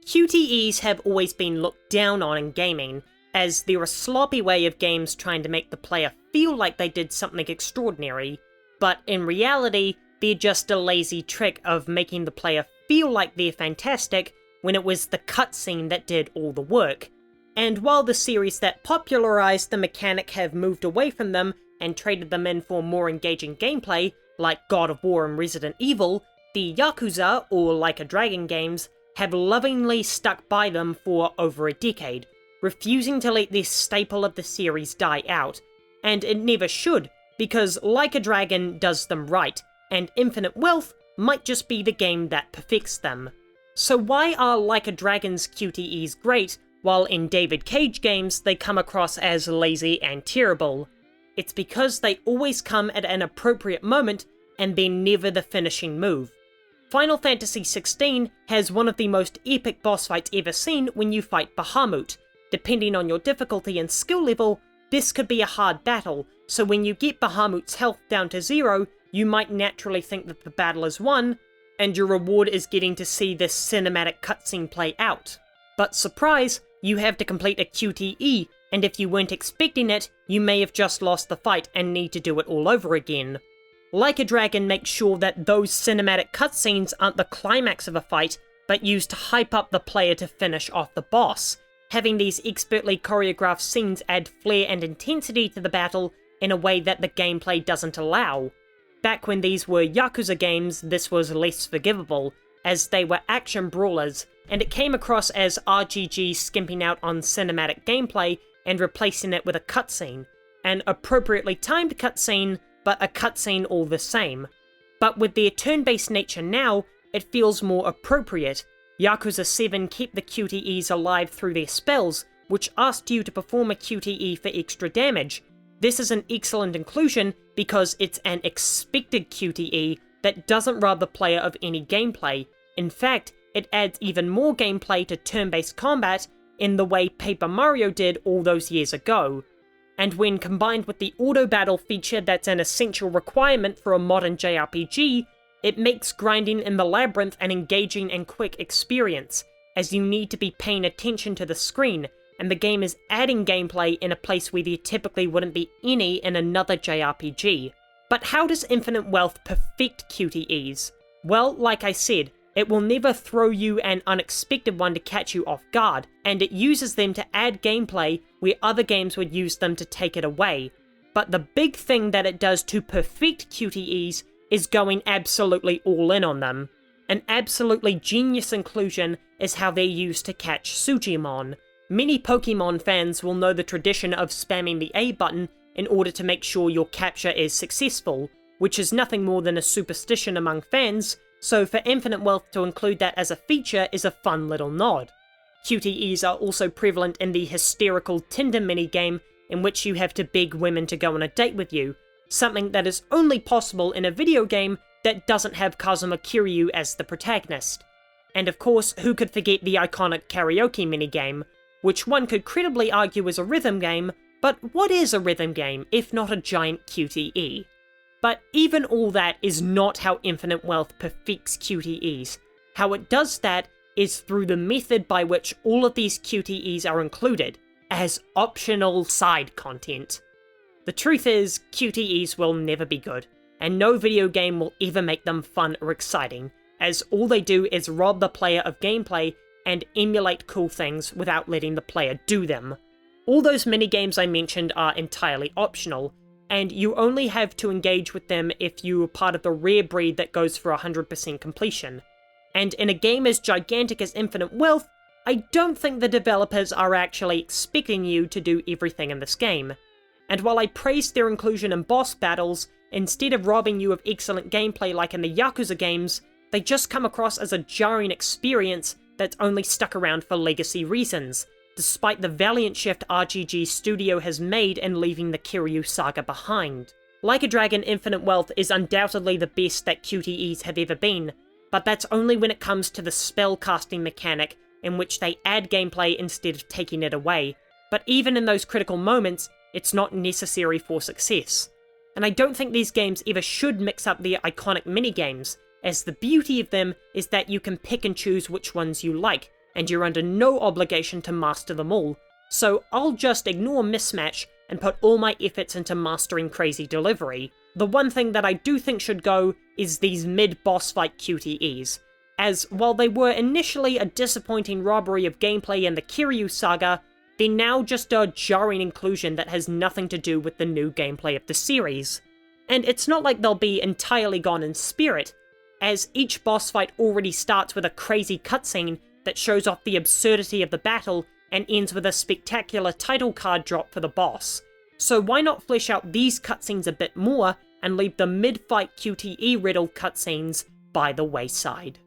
QTEs have always been looked down on in gaming, as they're a sloppy way of games trying to make the player feel like they did something extraordinary, but in reality, they're just a lazy trick of making the player feel like they're fantastic when it was the cutscene that did all the work. And while the series that popularized the mechanic have moved away from them and traded them in for more engaging gameplay, like God of War and Resident Evil, the Yakuza, or Like a Dragon games, have lovingly stuck by them for over a decade, refusing to let this staple of the series die out. And it never should, because Like a Dragon does them right, and Infinite Wealth might just be the game that perfects them. So why are Like a Dragon's QTEs great, while in David Cage games they come across as lazy and terrible? It's because they always come at an appropriate moment, and they're never the finishing move. Final Fantasy XVI has one of the most epic boss fights ever seen when you fight Bahamut. Depending on your difficulty and skill level, this could be a hard battle, so when you get Bahamut's health down to 0, you might naturally think that the battle is won, and your reward is getting to see this cinematic cutscene play out. But surprise, you have to complete a QTE, and if you weren't expecting it, you may have just lost the fight and need to do it all over again. Like a Dragon makes sure that those cinematic cutscenes aren't the climax of a fight, but used to hype up the player to finish off the boss. Having these expertly choreographed scenes add flair and intensity to the battle in a way that the gameplay doesn't allow. Back when these were Yakuza games, this was less forgivable, as they were action brawlers, and it came across as RGG skimping out on cinematic gameplay and replacing it with a cutscene. An appropriately timed cutscene, but a cutscene all the same. But with their turn-based nature now, it feels more appropriate. Yakuza 7 kept the QTEs alive through their spells, which asked you to perform a QTE for extra damage. This is an excellent inclusion because it's an expected QTE that doesn't rob the player of any gameplay. In fact, it adds even more gameplay to turn-based combat in the way Paper Mario did all those years ago. And when combined with the auto-battle feature that's an essential requirement for a modern JRPG, it makes grinding in the labyrinth an engaging and quick experience, as you need to be paying attention to the screen, and the game is adding gameplay in a place where there typically wouldn't be any in another JRPG. But how does Infinite Wealth perfect QTEs? Well, like I said, it will never throw you an unexpected one to catch you off guard, and it uses them to add gameplay where other games would use them to take it away. But the big thing that it does to perfect QTEs is going absolutely all in on them. An absolutely genius inclusion is how they're used to catch Sujimon. Many Pokemon fans will know the tradition of spamming the A button in order to make sure your capture is successful, which is nothing more than a superstition among fans, so for Infinite Wealth to include that as a feature is a fun little nod. QTEs are also prevalent in the hysterical Tinder minigame in which you have to beg women to go on a date with you, something that is only possible in a video game that doesn't have Kazuma Kiryu as the protagonist. And of course, who could forget the iconic karaoke minigame, which one could credibly argue is a rhythm game, but what is a rhythm game if not a giant QTE? But even all that is not how Infinite Wealth perfects QTEs. How it does that is through the method by which all of these QTEs are included, as optional side content. The truth is, QTEs will never be good, and no video game will ever make them fun or exciting, as all they do is rob the player of gameplay and emulate cool things without letting the player do them. All those minigames I mentioned are entirely optional, and you only have to engage with them if you are part of the rare breed that goes for 100% completion. And in a game as gigantic as Infinite Wealth, I don't think the developers are actually expecting you to do everything in this game. And while I praised their inclusion in boss battles, instead of robbing you of excellent gameplay like in the Yakuza games, they just come across as a jarring experience that's only stuck around for legacy reasons, despite the valiant shift RGG Studio has made in leaving the Kiryu saga behind. Like a Dragon Infinite Wealth is undoubtedly the best that QTEs have ever been, but that's only when it comes to the spell casting mechanic, in which they add gameplay instead of taking it away. But even in those critical moments, it's not necessary for success. And I don't think these games ever should mix up their iconic minigames, as the beauty of them is that you can pick and choose which ones you like, and you're under no obligation to master them all, so I'll just ignore mismatch and put all my efforts into mastering crazy delivery. The one thing that I do think should go is these mid-boss fight QTEs, as while they were initially a disappointing robbery of gameplay in the Kiryu saga, they're now just a jarring inclusion that has nothing to do with the new gameplay of the series. And it's not like they'll be entirely gone in spirit, as each boss fight already starts with a crazy cutscene that shows off the absurdity of the battle and ends with a spectacular title card drop for the boss. So why not flesh out these cutscenes a bit more and leave the mid-fight QTE riddle cutscenes by the wayside?